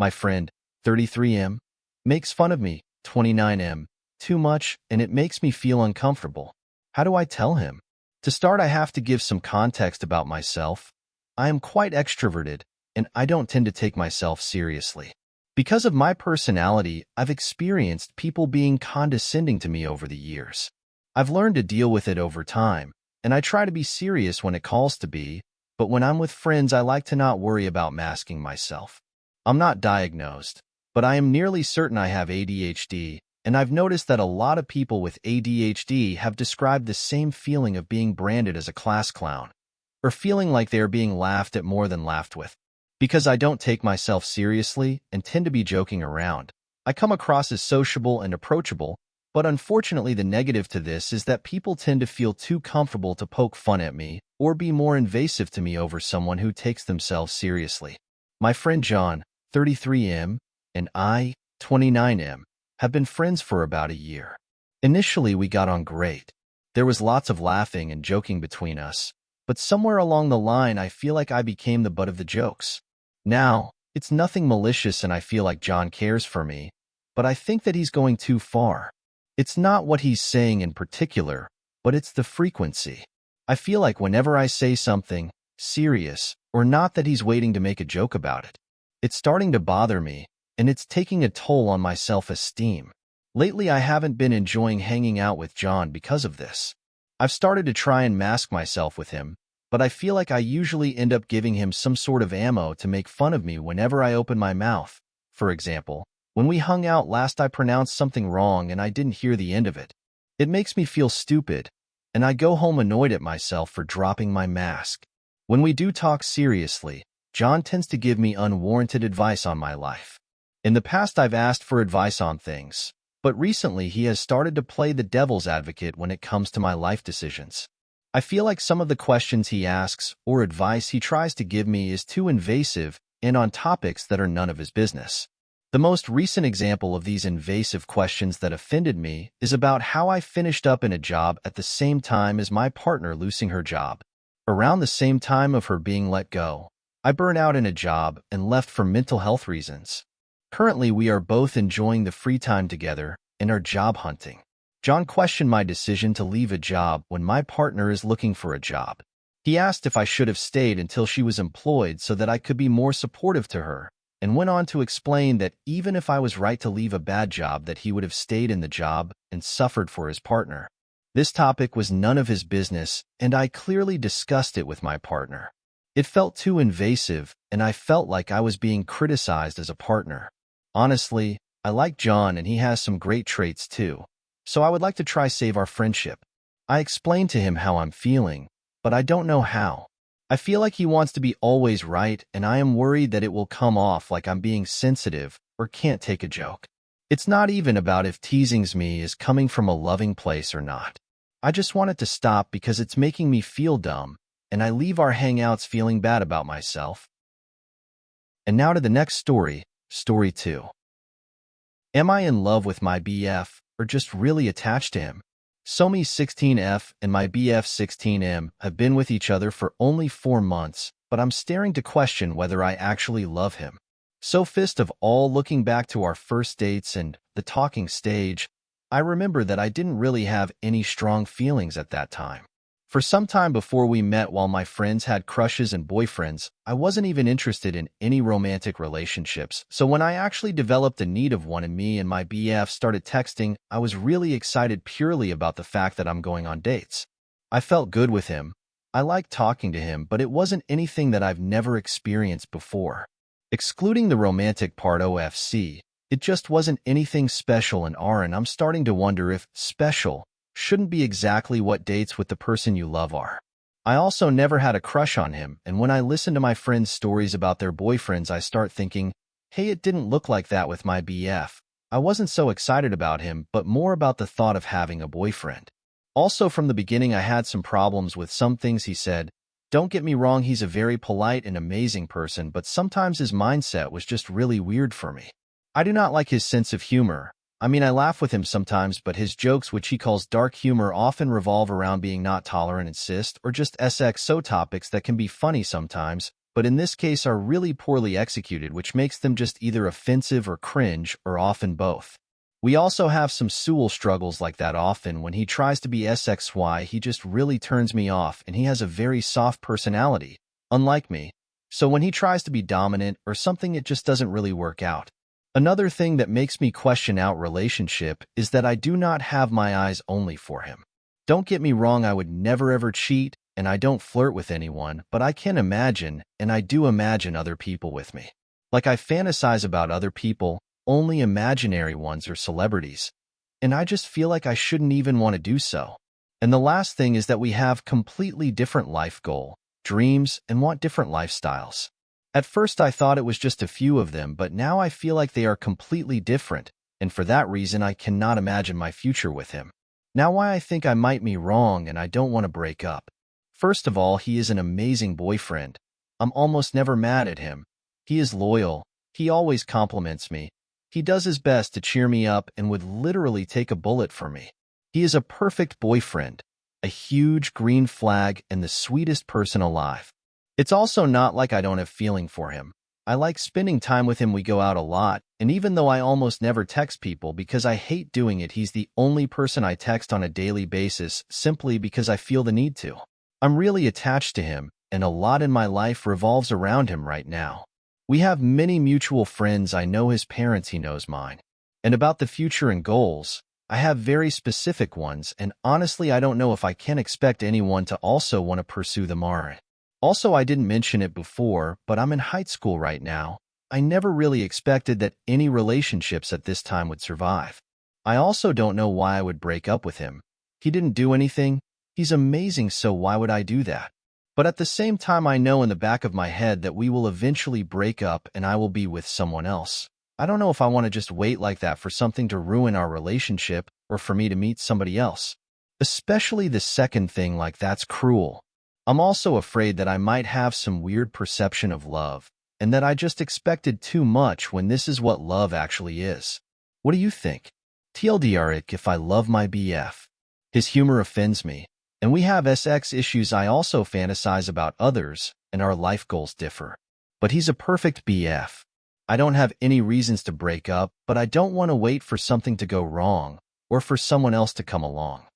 My friend, 33M, makes fun of me, 29M, too much, and it makes me feel uncomfortable. How do I tell him? To start, I have to give some context about myself. I am quite extroverted, and I don't tend to take myself seriously. Because of my personality, I've experienced people being condescending to me over the years. I've learned to deal with it over time, and I try to be serious when it calls to be, but when I'm with friends, I like to not worry about masking myself. I'm not diagnosed, but I am nearly certain I have ADHD, and I've noticed that a lot of people with ADHD have described the same feeling of being branded as a class clown, or feeling like they are being laughed at more than laughed with. Because I don't take myself seriously and tend to be joking around, I come across as sociable and approachable, but unfortunately the negative to this is that people tend to feel too comfortable to poke fun at me or be more invasive to me over someone who takes themselves seriously. My friend John, 33M, and I, 29M, have been friends for about a year. Initially, we got on great. There was lots of laughing and joking between us, but somewhere along the line I feel like I became the butt of the jokes. Now, it's nothing malicious and I feel like John cares for me, but I think that he's going too far. It's not what he's saying in particular, but it's the frequency. I feel like whenever I say something serious or not that he's waiting to make a joke about it. It's starting to bother me, and it's taking a toll on my self-esteem. Lately, I haven't been enjoying hanging out with John because of this. I've started to try and mask myself with him, but I feel like I usually end up giving him some sort of ammo to make fun of me whenever I open my mouth. For example, when we hung out last, I pronounced something wrong and I didn't hear the end of it. It makes me feel stupid, and I go home annoyed at myself for dropping my mask. When we do talk seriously, John tends to give me unwarranted advice on my life. In the past, I've asked for advice on things, but recently he has started to play the devil's advocate when it comes to my life decisions. I feel like some of the questions he asks or advice he tries to give me is too invasive and on topics that are none of his business. The most recent example of these invasive questions that offended me is about how I finished up in a job at the same time as my partner losing her job. Around the same time of her being let go, I burned out in a job and left for mental health reasons. Currently, we are both enjoying the free time together and are job hunting. John questioned my decision to leave a job when my partner is looking for a job. He asked if I should have stayed until she was employed so that I could be more supportive to her, and went on to explain that even if I was right to leave a bad job, that he would have stayed in the job and suffered for his partner. This topic was none of his business, and I clearly discussed it with my partner. It felt too invasive, and I felt like I was being criticized as a partner. Honestly, I like John and he has some great traits too, so I would like to try save our friendship. I explained to him how I'm feeling, but I don't know how. I feel like he wants to be always right, and I am worried that it will come off like I'm being sensitive or can't take a joke. It's not even about if teasing me is coming from a loving place or not. I just want it to stop because it's making me feel dumb, and I leave our hangouts feeling bad about myself. And now to the next story, Story 2. Am I in love with my BF, or just really attached to him? Somi 16F and my BF 16M have been with each other for only 4 months, but I'm staring to question whether I actually love him. So fist of all, looking back to our first dates and the talking stage, I remember that I didn't really have any strong feelings at that time. For some time before we met, while my friends had crushes and boyfriends, I wasn't even interested in any romantic relationships. So when I actually developed a need of one and me and my BF started texting, I was really excited purely about the fact that I'm going on dates. I felt good with him. I liked talking to him, but it wasn't anything that I've never experienced before. Excluding the romantic part OFC, it just wasn't anything special in R, and I'm starting to wonder if special shouldn't be exactly what dates with the person you love are. I also never had a crush on him, and when I listen to my friends' stories about their boyfriends, I start thinking, hey, it didn't look like that with my BF. I wasn't so excited about him, but more about the thought of having a boyfriend. Also, from the beginning, I had some problems with some things he said. Don't get me wrong, he's a very polite and amazing person, but sometimes his mindset was just really weird for me. I do not like his sense of humor. I mean, I laugh with him sometimes, but his jokes, which he calls dark humor, often revolve around being not tolerant and cyst, or just SXO topics that can be funny sometimes, but in this case are really poorly executed, which makes them just either offensive or cringe, or often both. We also have some Sewell struggles like that often. When he tries to be SXY, he just really turns me off, and he has a very soft personality, unlike me. So when he tries to be dominant or something, it just doesn't really work out. Another thing that makes me question our relationship is that I do not have my eyes only for him. Don't get me wrong, I would never ever cheat, and I don't flirt with anyone, but I can imagine, and I do imagine other people with me. Like I fantasize about other people, only imaginary ones or celebrities, and I just feel like I shouldn't even want to do so. And the last thing is that we have completely different life goal, dreams, and want different lifestyles. At first I thought it was just a few of them, but now I feel like they are completely different, and for that reason I cannot imagine my future with him. Now why I think I might be wrong and I don't want to break up. First of all, he is an amazing boyfriend. I'm almost never mad at him. He is loyal. He always compliments me. He does his best to cheer me up and would literally take a bullet for me. He is a perfect boyfriend, a huge green flag, and the sweetest person alive. It's also not like I don't have feeling for him. I like spending time with him. We go out a lot, and even though I almost never text people because I hate doing it, he's the only person I text on a daily basis simply because I feel the need to. I'm really attached to him, and a lot in my life revolves around him right now. We have many mutual friends. I know his parents, he knows mine. And about the future and goals, I have very specific ones, and honestly I don't know if I can expect anyone to also want to pursue them. Also, I didn't mention it before, but I'm in high school right now. I never really expected that any relationships at this time would survive. I also don't know why I would break up with him. He didn't do anything. He's amazing, so why would I do that? But at the same time, I know in the back of my head that we will eventually break up and I will be with someone else. I don't know if I want to just wait like that for something to ruin our relationship or for me to meet somebody else. Especially the second thing, like that's cruel. I'm also afraid that I might have some weird perception of love and that I just expected too much when this is what love actually is. What do you think? TLDR, if I love my BF. His humor offends me. And we have SX issues. I also fantasize about others, and our life goals differ. But he's a perfect BF. I don't have any reasons to break up, but I don't want to wait for something to go wrong, or for someone else to come along.